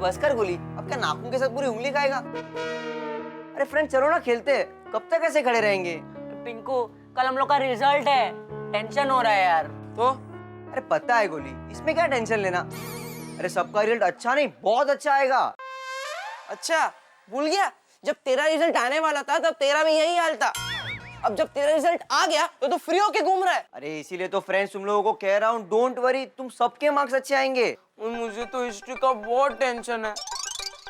बस कर गोली, अब क्या नाखून के साथ पूरी उंगली खाएगा? अरे फ्रेंड चलो ना खेलते हैं, कब तक ऐसे खड़े रहेंगे? पिंकू कल हम लोग का रिजल्ट है, टेंशन हो रहा है यार। तो अरे पता है गोली, इसमें क्या टेंशन लेना? अरे सबका रिजल्ट अच्छा नहीं बहुत अच्छा आएगा। अच्छा भूल गया, जब तेरा रिजल्ट आने वाला था तब तेरा भी यही हाल था। अब जब तेरा रिजल्ट आ गया तो फ्री होके घूम रहा है। अरे इसीलिए तो फ्रेंड्स तुम लोगों को कह रहा हूँ, डोंट वरी, तुम सबके मार्क्स अच्छे आएंगे। मुझे तो हिस्ट्री का बहुत टेंशन है।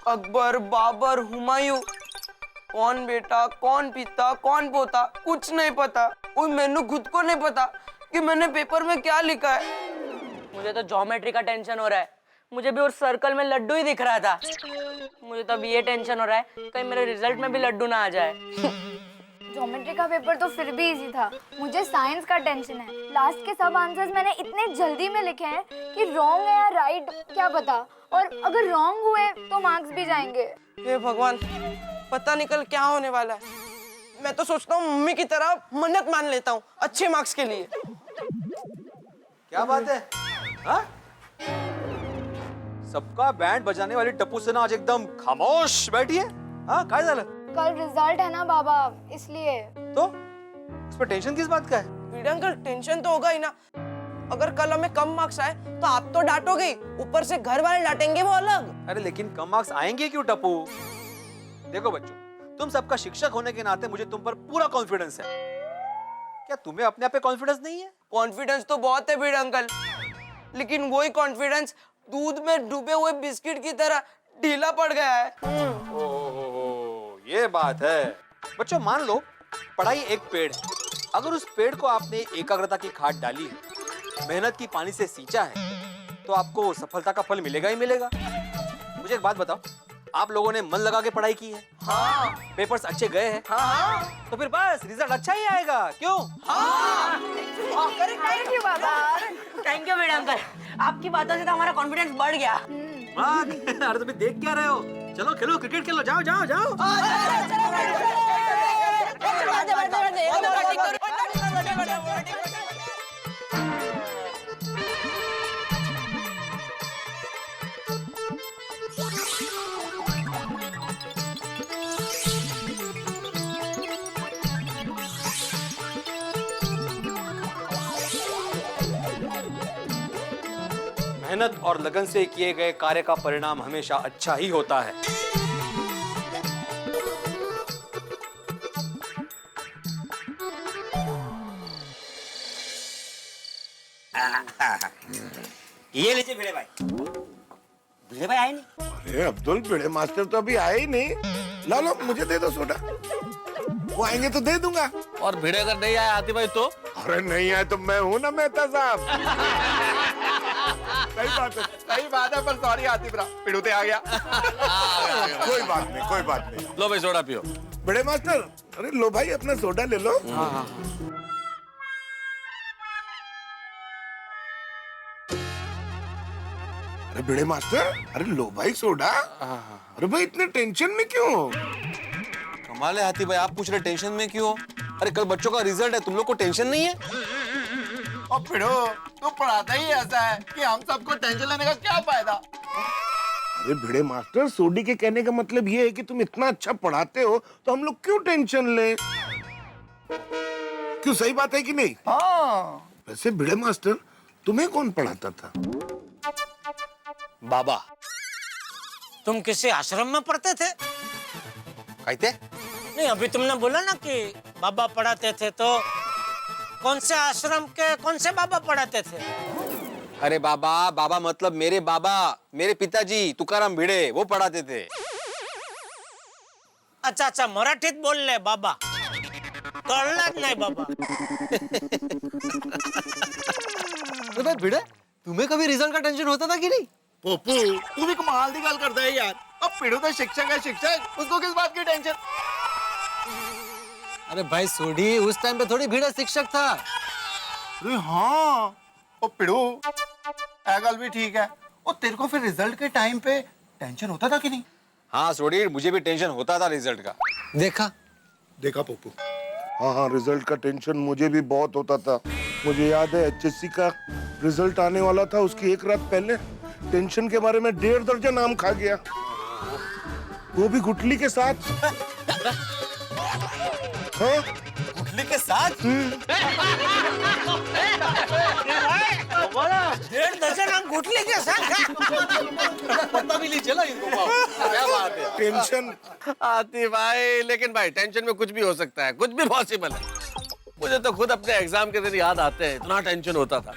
अकबर, बाबर, हुमायूं, कौन बेटा, कौन पिता, कौन पोता, कुछ नहीं पता। और मैंने खुद को नहीं पता कि मैंने पेपर में क्या लिखा है। मुझे तो ज्योमेट्री का टेंशन हो रहा है, मुझे भी उस सर्कल में लड्डू ही दिख रहा था। मुझे तो अब ये टेंशन हो रहा है कहीं मेरे रिजल्ट में भी लड्डू ना आ जाए। ज्योमेट्री का पेपर तो फिर भी इजी था, मुझे साइंस का टेंशन है। लास्ट के सब आंसर्स मैंने इतने जल्दी में लिखे हैं कि रॉन्ग है या राइट क्या पता, और अगर रॉन्ग हुए तो मार्क्स भी जाएंगे। हे भगवान, पता नहीं कल क्या होने वाला है। मैं तो सोचता हूँ मम्मी की तरह मन्नत मान लेता हूँ अच्छे मार्क्स के लिए। क्या बात है? हाँ? सबका बैंड बजाने वाली टप्पू सेना आज एकदम खामोश बैठी है। हाँ काय झालं? कल रिजल्ट है ना बाबा, इसलिए। तो इस पर टेंशन किस बात का है? वीड अंकल टेंशन तो होगा ही ना। अगर कल हमें कम मार्क्स आए तो आप तो डांटोगे ही, ऊपर से घर वाले डांटेंगे वो अलग। अरे लेकिन कम मार्क्स आएंगे क्यों टप्पू? देखो बच्चों, तुम सबका शिक्षक होने के नाते मुझे तुम पर पूरा कॉन्फिडेंस है। क्या तुम्हें अपने आप पे कॉन्फिडेंस नहीं है? कॉन्फिडेंस तो बहुत है वीड अंकल, लेकिन वही कॉन्फिडेंस दूध में डूबे हुए बिस्किट की तरह ढीला पड़ गया है। ओह, ये बात है। बच्चों मान लो पढ़ाई एक पेड़ है। अगर उस पेड़ को आपने एकाग्रता की खाद डाली है, मेहनत की पानी से सींचा है, तो आपको सफलता का फल मिलेगा ही मिलेगा। मुझे एक बात बताओ, आप लोगों ने मन लगा के पढ़ाई की है? हाँ। पेपर्स अच्छे गए हैं? हाँ। तो फिर बस रिजल्ट अच्छा ही आएगा, क्यों? हाँ। Thank you Baba. Thank you madam uncle, आपकी बातों से तो हमारा कॉन्फिडेंस बढ़ गया। अरे तुम देख क्या रहे हो? चलो खेलो, क्रिकेट खेलो, जाओ जाओ जाओ। मेहनत और लगन से किए गए कार्य का परिणाम हमेशा अच्छा ही होता है। ये लीजिए भिड़े भाई। भिड़े भाई आए नहीं? अरे अब्दुल, भिड़े मास्टर तो अभी आए ही नहीं। लो लो मुझे दे दो सोडा, वो आएंगे तो दे दूंगा। और भिड़े अगर नहीं आए आती भाई तो? अरे नहीं आए तो मैं हूं ना मेहता साहब। सही बात है, पर सॉरी आतिफ रा, पिड़ूते आ गया। कोई बात नहीं, कोई बात नहीं। लो भाई सोडा पियो। भिड़े मास्टर, अरे लो भाई अपना सोडा ले लो। अरे भिड़े मास्टर, अरे लो भाई सोडा। अरे भाई इतने टेंशन में क्यों? कमाल है हाथी भाई, आप पूछ रहे टेंशन में क्यों? अरे कल बच्चों का रिजल्ट है, तुम लोग को टेंशन नहीं है? और पिड़ो, तू पढ़ाता ही ऐसा है कि हम सबको टेंशन लेने का क्या फायदा? अरे भिड़े मास्टर, सोडी के कहने का मतलब ये है कि तुम इतना अच्छा पढ़ाते हो तो हम लोग क्यों टेंशन लें? क्यों, सही बात है कि नहीं? हाँ। वैसे भिड़े मास्टर, तुम्हें कौन पढ़ाता था? बाबा। तुम किसी आश्रम में पढ़ते थे? कहते? नहीं, अभी तुमने बोला ना कि बाबा पढ़ाते थे, तो कौन से आश्रम के कौन से बाबा पढ़ाते थे? अरे बाबा, बाबा मतलब मेरे बाबा, मेरे पिताजी तुकाराम भिड़े, वो पढ़ाते थे। अच्छा अच्छा, मराठीत बोल ले बाबा, कळलंच नाही बाबा। अरे भिड़े, तुम्हें कभी रिजल्ट का टेंशन होता था कि नहीं? पोपू, तू भी कमाल दी गल करता है यार। अब पिड़ो तो शिक्षक है, शिक्षक, उसको किस बात की टेंशन? अरे भाई सोडी, उस टाइम पे थोड़ी भिड़े शिक्षक था। अरे हाँ, ओ पिड़ो, ये गल भी ठीक है। और तेरे को फिर रिजल्ट के टाइम पे टेंशन होता था कि नहीं? हाँ सोडी, मुझे भी टेंशन होता था रिजल्ट का। देखा पोपू, हाँ हाँ, रिजल्ट का टेंशन मुझे भी बहुत होता था। मुझे याद है HSC का रिजल्ट आने वाला था, उसकी एक रात पहले टेंशन के बारे में 1.5 दर्जन नाम खा गया, वो भी गुटली के साथ। हाँ? गुटली के साथ? 1.5 दर्जन हम गुटली के साथ पता भी नहीं चला इनको। क्या बात है। टेंशन। आती भाई, लेकिन भाई टेंशन में कुछ भी हो सकता है, कुछ भी पॉसिबल है। मुझे तो खुद अपने एग्जाम के दिन याद आते हैं, इतना टेंशन होता था।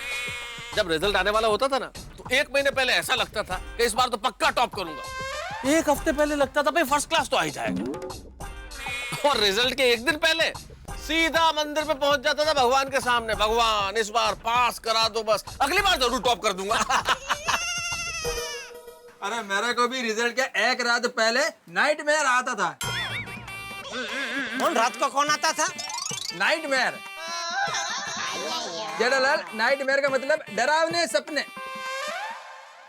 जब रिजल्ट आने वाला होता था ना, तो 1 महीने पहले ऐसा लगता था कि इस बार तो पक्का टॉप करूंगा। 1 हफ्ते पहले लगता था भाई फर्स्ट क्लास तो आ ही जाएगा। और रिजल्ट के 1 दिन पहले सीधा मंदिर पे पहुंच जाता था भगवान के सामने, भगवान इस बार पास करा दो, बस अगली बार जरूर टॉप कर दूंगा। अरे मेरे को भी रिजल्ट के 1 रात पहले नाइटमेयर आता था। कौन रात को कौन आता था? नाइटमेयर। जेठालाल, नाइटमेयर का मतलब डरावने सपने।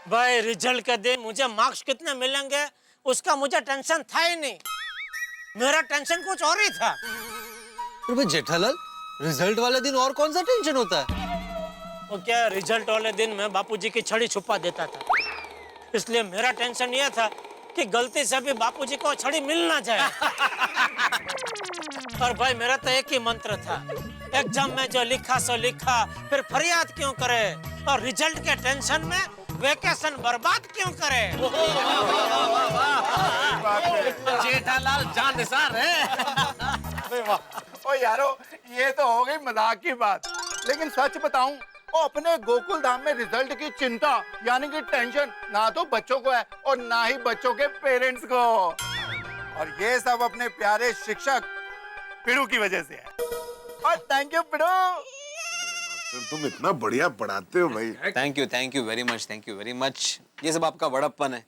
भाई रिजल्ट के दिन मुझे मार्क्स कितने मिलेंगे उसका मुझे टेंशन था ही नहीं, मेरा टेंशन कुछ और ही था। जेठालाल, रिजल्ट वाले दिन और कौन सा टेंशन होता है? वो क्या, रिजल्ट वाले दिन मैं बापूजी की छड़ी छुपा देता था, इसलिए मेरा टेंशन यह था कि गलती से भी बापूजी को छड़ी मिल ना जाए। और भाई मेरा तो एक ही मंत्र था, एग्जाम में जो लिखा सो लिखा, फिर फरियाद क्यों करे, और रिजल्ट के टेंशन में वेकेशन बर्बाद क्यों करे। जेठालाल जान निसार है। ओ यारो, ये तो हो गई मजाक की बात, लेकिन सच बताऊं, वो अपने गोकुल धाम में रिजल्ट की चिंता यानी कि टेंशन ना तो बच्चों को है और ना ही बच्चों के पेरेंट्स को, और ये सब अपने प्यारे शिक्षक पिड़ू की वजह से है। और थैंक यू पिड़ू। तुम इतना बढ़िया पढ़ाते हो भाई। Thank you very much, thank you very much. ये सब आपका बड़प्पन है।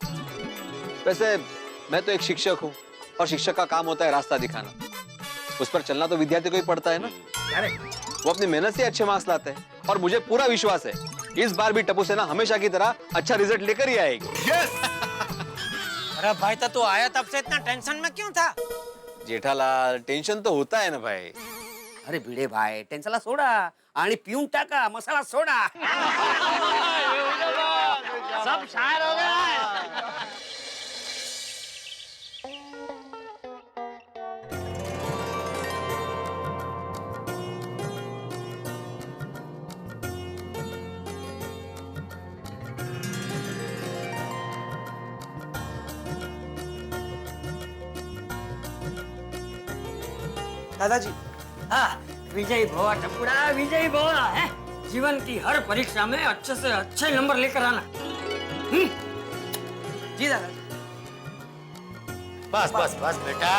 वैसे मैं तो एक शिक्षक हूँ, और शिक्षक का काम होता है रास्ता दिखाना। उस पर चलना तो विद्यार्थी को ही पड़ता है ना। वो अपनी मेहनत से अच्छे मार्क्स लाते हैं, और मुझे पूरा विश्वास है इस बार भी टप्पू सेना हमेशा की तरह अच्छा रिजल्ट लेकर ही आएगी। अरे भाई तो तू आया तब से इतना टेंशन में क्यों था? जेठालाल, टेंशन तो होता है ना भाई। अरे भिडे भाई, टेन्शनला सोडा आणि पिऊन टाका मसाला सोडा। सब शायर हो गया। दादाजी, हाँ, विजयी भवा टपुड़ा, विजयी भवा है। जीवन की हर परीक्षा में अच्छे से अच्छे नंबर लेकर आना। जी दादाजी। बस बस बस बेटा,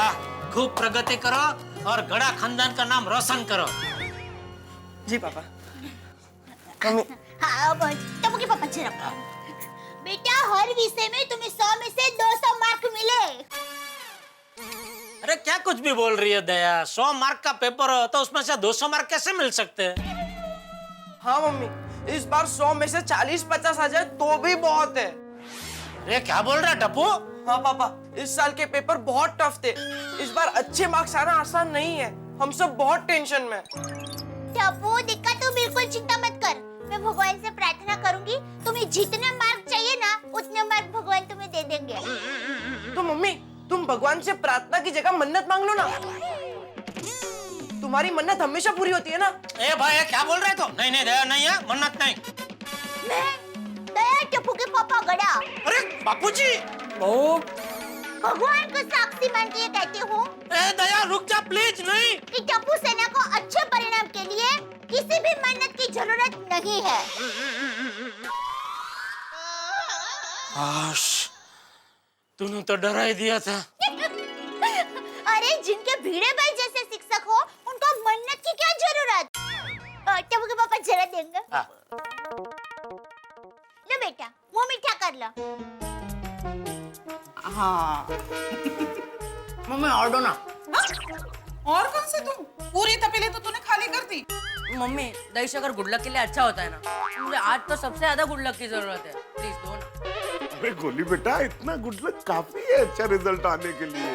खूब प्रगति करो और गड़ा खानदान का नाम रोशन करो। जी पापा। हाँ टप्पू के पापा जरा। बेटा, हर विषय में तुम्हें 100 में से 200 मार्क मिले। अरे क्या कुछ भी बोल रही है दया, 100 मार्क का पेपर हो तो उसमें से 200 मार्क कैसे मिल सकते हैं? हाँ मम्मी, इस बार 100 में से 40-50 आ जाए तो भी बहुत है। अरे क्या बोल रहा है टप्पू? हाँ पापा, इस साल के पेपर बहुत टफ थे। इस बार अच्छे मार्क्स आना आसान नहीं है। हम सब बहुत टेंशन में। टप्पू दिक्कत, तू बिल्कुल चिंता मत कर। मैं भगवान से प्रार्थना करूंगी, तुम्हें जितने मार्क चाहिए ना उतने मार्क भगवान तुम्हें दे देंगे। तो मम्मी, तुम भगवान से प्रार्थना की जगह मन्नत मांग लो ना। तुम्हारी मन्नत हमेशा पूरी होती है ना। ए भाई, क्या बोल रहे तो? नहीं नहीं दया नहीं है, मन्नत नहीं। मैं दया टप्पू के पापा गड़ा। अरे बापूजी, भगवान को साक्षी मान के कहती हूँ ए दया रुक जा प्लीज। नहीं कि टप्पू सेना को अच्छे परिणाम के लिए किसी भी मन्नत की जरूरत नहीं है। तूने तो डरा ही दिया था। अरे जिनके भिड़े भाई जैसे शिक्षक हो उनको मन्नत की क्या जरूरत। टप्पू के पापा जरा देंगे। लो बेटा, मुंह मीठा कर लो। हाँ। मम्मी और दो ना। और कौन से तुम? पूरी तपेली तो तूने खाली कर दी। मम्मी, दही शक्कर गुड लक के लिए अच्छा होता है ना। मुझे आज तो सबसे ज्यादा गुड लक की जरूरत है, प्लीज दो ना। अरे गोली बेटा, इतना गुड लक काफी है अच्छा रिजल्ट आने के लिए।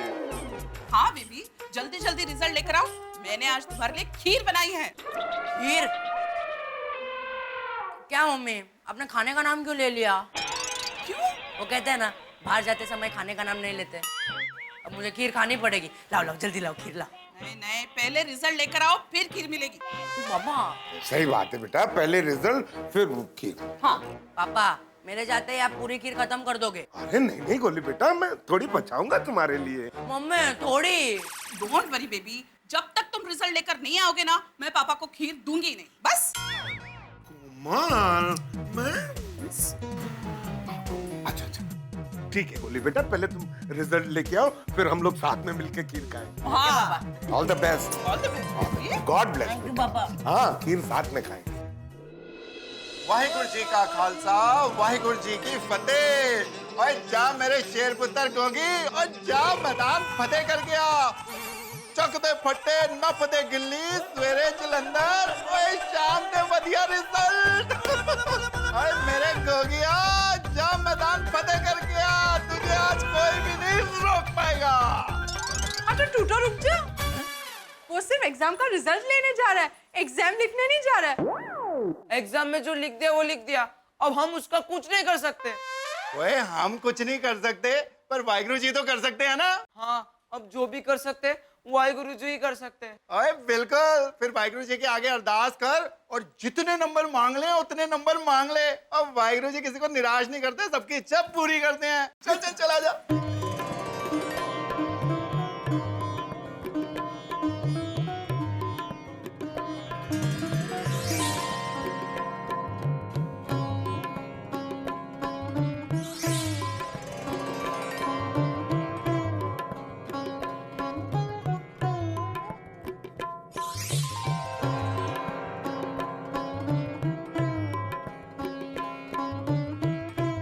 हाँ बेबी, जल्दी जल्दी रिजल्ट लेकर आओ। मैंने आज तुम्हारे लिए खीर बनाई है। खीर? क्या मम्मी, आपने खाने का नाम क्यों ले लिया? वो कहते हैं ना, बाहर जाते समय खाने का नाम नहीं लेते। अब मुझे खीर खानी पड़ेगी। लाओ लाओ जल्दी लाओ खीर लाओ। नहीं नहीं, पहले रिजल्ट लेकर आओ, फिर खीर मिलेगी। पापा। सही बात है बेटा, पहले रिजल्ट फिर खीर। हाँ पापा, मेरे जाते ही आप पूरी खीर खत्म कर दोगे। अरे नहीं नहीं गोली बेटा, मैं थोड़ी बचाऊंगा तुम्हारे लिए। मम्मी थोड़ी। डोंट वरी बेबी, जब तक तुम रिजल्ट लेकर नहीं आओगे ना, मैं पापा को खीर दूंगी ही नहीं, बस। कुमार, मैं अच्छा अच्छा ठीक है गोली बेटा, पहले तुम रिजल्ट लेके आओ, फिर हम लोग साथ में मिलके खीर खाएं। हाँ, all the best. All the best. God bless. Thank you पापा। हाँ खीर साथ में खाएंगे। वाहिगुरु जी का खालसा, वाहिगुरु जी की फतेह। और जा मेरे शेर पुत्र गोगी, और जा मैदान फतेह कर गया। चक दे फट्टे नफ दे गिल्ली, सवेरे जलंधर, ओए शाम दे वधिया रिजल्ट। ओए मेरे गोगिया, जा मैदान फतेह कर गया। तुझे आज कोई भी नहीं रोक पाएगा। अच्छा टूटो रुक जा, वो सिर्फ एग्जाम का रिजल्ट लेने जा रहा है, एग्जाम लिखने नहीं जा रहा है। एग्जाम में जो लिख दिया वो लिख दिया, अब हम उसका कुछ नहीं कर सकते। ओए हम कुछ नहीं कर सकते, पर वाहिगुरु जी तो कर सकते हैं ना। हाँ, अब जो भी कर सकते वाहिगुरु जी ही कर सकते हैं। ओए बिल्कुल, फिर वाहिगुरु जी के आगे अरदास कर, और जितने नंबर मांग ले उतने नंबर मांग ले। अब वाहिगुरु जी किसी को निराश नहीं करते, सबकी इच्छा पूरी करते हैं। चल चल चला जा।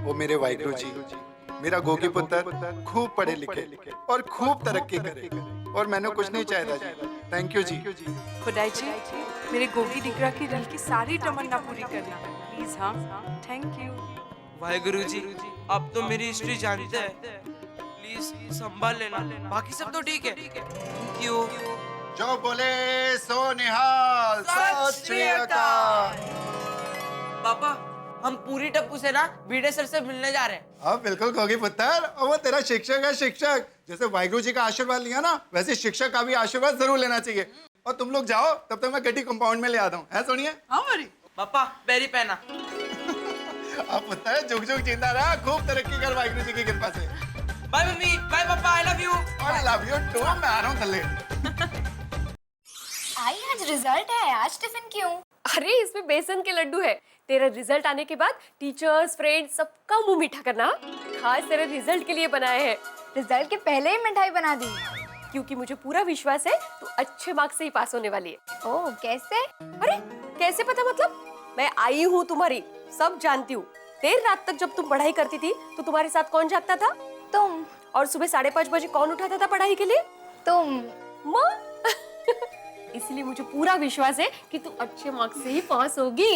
ओ मेरे वाहिगुरु जी, मेरा गोगी पुत्र खूब पढ़े लिखे और खूब तरक्की करे, और मैंने कुछ नहीं चाहता जी। थैंक यू जी। खुदाई जी, मेरे गोगी दिकरा की दिल की सारी तमन्ना पूरी करना प्लीज। हाँ थैंक यू। वाहिगुरु जी, आप तो मेरी हिस्ट्री जानते हैं, प्लीज संभाल लेना, बाकी सब तो ठीक है। Thank you. जो बोले सो निहाल, सत श्री अकाल। पापा, हम पूरी टप्पू से ना बीडे सर से मिलने जा रहे हैं। हाँ बिल्कुल गोगी पुत्र, और वो तेरा शिक्षक है। शिक्षक जैसे वाहिगुरु जी का आशीर्वाद लिया ना, वैसे शिक्षक का भी आशीर्वाद जरूर लेना चाहिए। और तुम लोग जाओ, तब तक मैं गड्डी कंपाउंड में ले आता हूँ। है सुनिए। हाँ मरी पापा, पैरी पहना। अब पुत्र जुग जुग जिंदा रहा, खूब तरक्की कर वाहिगुरु जी की कृपा से। Bye mummy, bye papa, I love you. I love you too. मैं आ रहा हूँ थल्ले। आई आज रिजल्ट है, आज टिफिन क्यों? अरे इसमें बेसन के लड्डू है। तेरा रिजल्ट आने के बाद टीचर्स फ्रेंड्स सबका मुंह मीठा करना, खास तेरे रिजल्ट के लिए बनाए हैं। रिजल्ट के पहले ही मिठाई बना दी, क्योंकि मुझे पूरा विश्वास है तू अच्छे मार्क्स से ही पास होने वाली है। ओह कैसे? अरे कैसे पता मतलब? मैं आई हूँ तुम्हारी, सब जानती हूँ। देर रात तक जब तुम पढ़ाई करती थी तो तुम्हारे साथ कौन जागता था? तुम। और सुबह 5:30 बजे कौन उठाता था पढ़ाई के लिए? तुम। माँ। इसलिए मुझे पूरा विश्वास है कि तू अच्छे मार्क्स से ही पास होगी।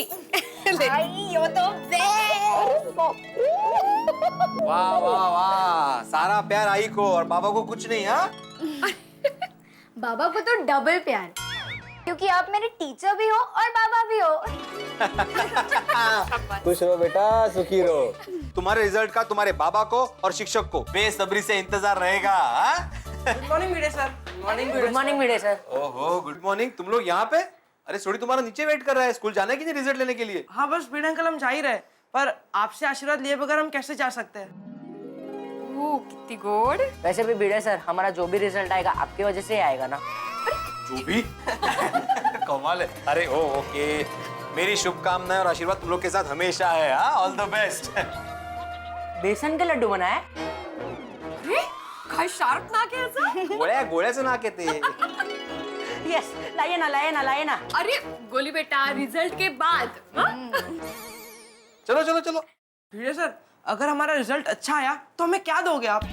यो तो वाह वाह वाह, सारा प्यार आई को और बाबा को कुछ नहीं। हाँ बाबा को तो डबल प्यार, क्योंकि आप मेरे टीचर भी हो और बाबा भी हो। खुश रहो बेटा, सुखी रहो। तुम्हारे रिजल्ट का तुम्हारे बाबा को और शिक्षक को बेसब्री से इंतजार रहेगा। गुड मॉर्निंग भिड़े सर। गुड मॉर्निंग भिड़े सर। ओहो गुड मॉर्निंग, तुम लोग यहाँ पे? अरे सोडी तुम्हारा नीचे वेट कर रहा है, स्कूल जाना है कि नहीं रिजल्ट लेने के लिए? हाँ बस भिड़े अंकल, हम जा ही रहे, पर आपसे आशीर्वाद लिए बगैर हम कैसे जा सकते हैं? ओह कितनी गोड। वैसे भी भिड़े सर, हमारा जो भी रिजल्ट आएगा आपकी वजह से ही आएगा ना। जो भी कमाल है। अरे ओ ओके, मेरी शुभकामनाएं और आशीर्वाद तुम लोग के साथ हमेशा है। हाँ ऑल द बेस्ट। बेसन के लड्डू बनाए? काय शार्प ना के ऐसा? गोळ्याचं नाक येते। यस, लाइए ना लाइए ना लाइए ना। अरे गोली बेटा, रिजल्ट के बाद। चलो चलो चलो। भिड़े सर, अगर हमारा रिजल्ट अच्छा आया तो हमें क्या दोगे आप?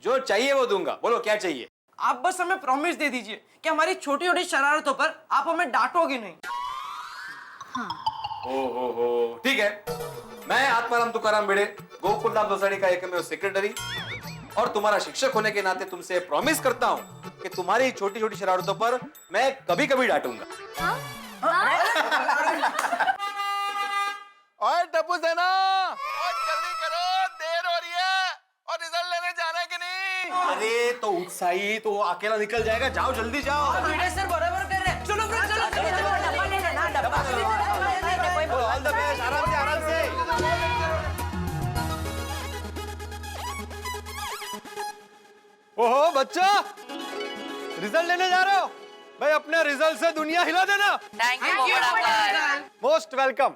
जो चाहिए वो दूंगा, बोलो क्या चाहिए? आप बस हमें प्रॉमिस दे दीजिए कि हमारी छोटी छोटी शरारतों पर आप हमें डांटोगे नहीं। हो ठीक है। मैं आत्माराम तुकाराम भिड़े, गोकुलधाम सोसाइटी का एकमेव सेक्रेटरी और तुम्हारा शिक्षक होने के नाते तुमसे प्रॉमिस करता हूँ कि तुम्हारी छोटी छोटी शरारतों पर मैं कभी कभी डांटूंगा। ओए टप्पू सेना, ओए जल्दी करो, अरे तो उत्साही तो वो अकेला निकल जाएगा, जाओ जल्दी जाओ। सर बराबर कर रहे हैं। चलो फ्रेंड चलो चलो चलो डब्बा लेना ना डब्बा ऑल द बेस्ट, आराम से आराम से। ओहो बच्चा, रिजल्ट लेने जा रहे हो भाई? अपने रिजल्ट से दुनिया हिला देना। Thank you most welcome.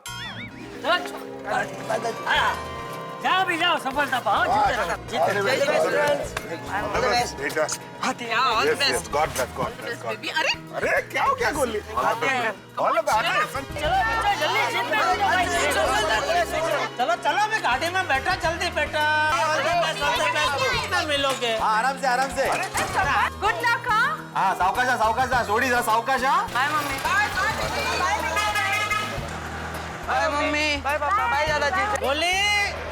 जाओ भी जाओ, सफलता पाओ, जीते बेबी अरे अरे क्या हो गया गोली? चलो बेटा जल्दी सीट पे बैठो भाई। चलो चलो, मैं गाड़ी में बैठा, जल्दी बेटा। कितना मिलोगे? आराम से आराम से। Good luck. हाँ सावकाश जोड़ी जरा सावकाश। Bye mummy. Bye mummy. Bye papa. Bye दादाजी। गोली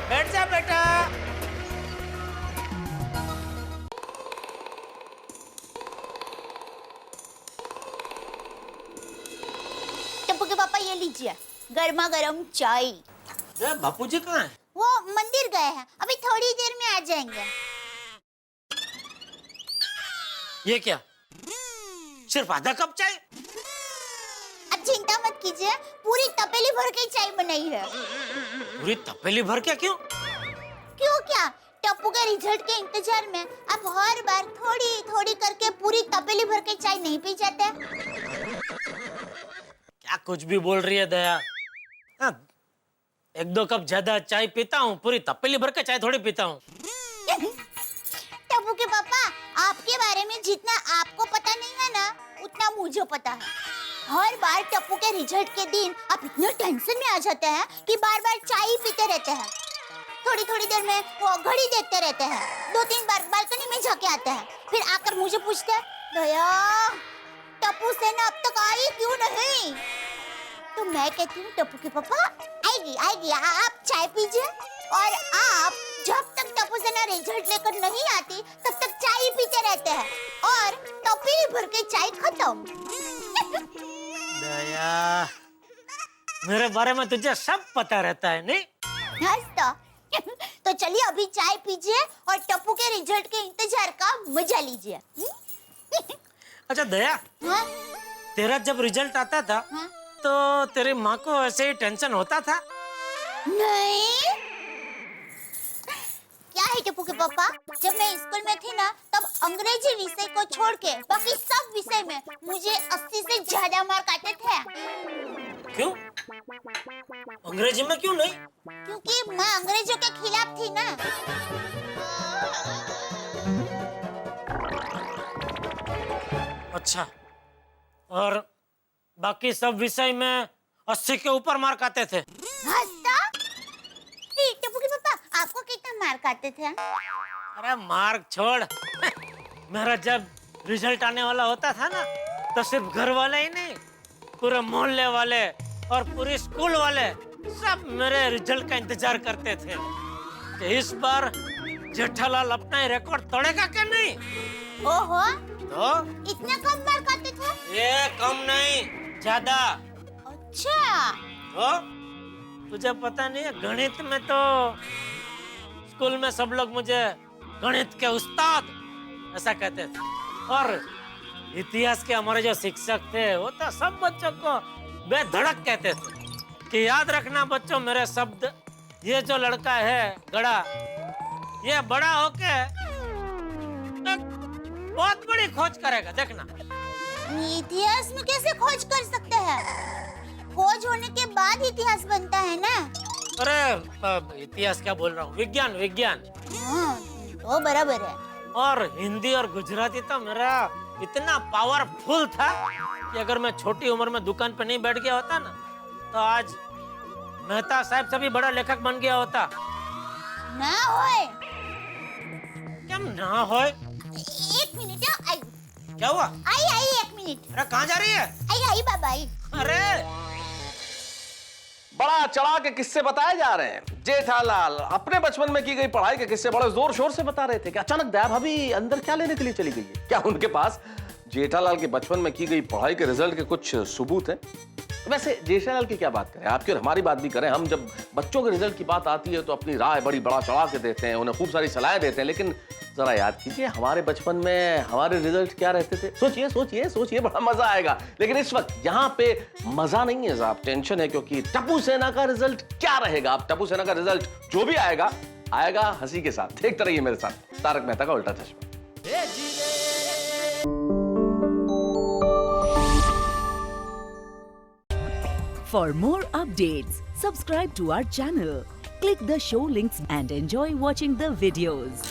बैठ जा बेटा। टप्पू के पापा ये लीजिए गर्मा गर्म चाय। बापू जी कहाँ है? वो मंदिर गए हैं, अभी थोड़ी देर में आ जाएंगे। ये क्या, सिर्फ आधा कप चाय? अब चिंता मत कीजिए, पूरी तपेली भर के चाय बनाई है। पूरी तपेली भर के? क्यों? क्यों क्या, टप्पू के रिजल्ट के इंतजार में अब हर बार थोड़ी थोड़ी करके पूरी तपेली भर के चाय नहीं पी जाते? क्या कुछ भी बोल रही है दया? हाँ, एक दो कप ज्यादा चाय पीता हूँ, पूरी तपेली भर के चाय थोड़ी पीता हूँ। टप्पू के पापा, आपके बारे में जितना आपको पता नहीं है ना, उतना मुझे पता है। हर बार टप्पू के रिजल्ट के दिन आप इतने टेंशन में आ जाते हैं कि बार बार चाय ही पीते रहते हैं। थोड़ी थोड़ी देर में वो घड़ी देखते रहते हैं, 2-3 बार बालकनी में जाके आते हैं, फिर आकर मुझे पूछते हैं, दया टप्पू सेना अब तक आई क्यों नहीं? तो मैं कहती हूँ टप्पू के पापा आएगी आएगी, आप चाय पीजिए। और आप जब तक टप्पू सेना रिजल्ट लेकर नहीं आती तब तक चाय पीते रहते हैं और तपेली भर के चाय खत्म। दया, मेरे बारे में तुझे सब पता रहता है नहीं? तो चलिए अभी चाय पीजिए और टप्पू के रिजल्ट के इंतजार का मजा लीजिए। अच्छा दया, हाँ? तेरा जब रिजल्ट आता था हाँ? तो तेरी माँ को ऐसे ही टेंशन होता था? नहीं, क्या है टप्पू के पापा, जब मैं स्कूल में थी ना तब अंग्रेजी विषय को छोड़ के बाकी सब विषय में मुझे 80 से ज्यादा मार्क आते थे। क्यों? अंग्रेजी में क्यों नहीं? क्योंकि मैं अंग्रेजों के खिलाफ थी ना। अच्छा, और बाकी सब विषय में 80 के ऊपर मार्क आते थे? टप्पू के पापा, आपको कितना मार्क आते थे? अरे मार्क छोड़। मेरा जब रिजल्ट आने वाला होता था ना, तो सिर्फ घर वाले ही नहीं, पूरे मोहल्ले वाले और पूरे स्कूल वाले सब मेरे रिजल्ट का इंतजार करते थे कि इस बार जेठालाल अपना ही रिकॉर्ड तोड़ेगा क्या नहीं। ओहो, तो इतना कम मार्क आते थे? ये कम नहीं, ज्यादा। अच्छा, तो तुझे पता नहीं है, गणित में तो स्कूल में सब लोग मुझे गणित के उस्ताद ऐसा कहते थे, और इतिहास के हमारे जो शिक्षक थे वो तो सब बच्चों को बेधड़क कहते थे कि याद रखना बच्चों मेरे शब्द, ये जो लड़का है गड़ा, ये बड़ा होके एक बहुत बड़ी खोज करेगा, देखना। इतिहास में कैसे खोज कर सकते हैं? खोज होने के बाद इतिहास बनता है ना। अरे इतिहास क्या बोल रहा हूँ, विज्ञान विज्ञान। हाँ, वो बराबर है। और हिंदी और गुजराती तो मेरा इतना पावरफुल था कि अगर मैं छोटी उम्र में दुकान पे नहीं बैठ गया होता ना, तो आज मेहता साहब से भी बड़ा लेखक बन गया होता। ना होए। क्या ना होए? एक मिनट, आई। क्या हुआ? आई 1 मिनट। अरे कहाँ जा रही है? आई बाबा आई। अरे बड़ा चढ़ा के किस्से बताए जा रहे हैं। जेठालाल अपने बचपन में की गई पढ़ाई के किस्से बड़े जोर शोर से बता रहे थे कि अचानक दया भाभी अंदर क्या लेने के लिए चली गई है? क्या उनके पास जेठालाल के बचपन में की गई पढ़ाई के रिजल्ट के कुछ सबूत हैं? वैसे जेशालाल की क्या बात करें, आपकी और हमारी बात भी करें, हम जब बच्चों के रिजल्ट की बात आती है तो अपनी राय बड़ी बड़ा चढ़ा के देते हैं, उन्हें खूब सारी सलाहें देते हैं, लेकिन जरा याद कीजिए हमारे बचपन में हमारे रिजल्ट क्या रहते थे। सोचिए सोचिए सोचिए, बड़ा मजा आएगा। लेकिन इस वक्त यहाँ पे मजा नहीं है साहब, टेंशन है, क्योंकि टप्पू सेना का रिजल्ट क्या रहेगा। अब टप्पू सेना का रिजल्ट जो भी आएगा आएगा हंसी के साथ। देखते रहिए मेरे साथ तारक मेहता का उल्टा चश्मा। For more updates, subscribe to our channel, click the show links and enjoy watching the videos.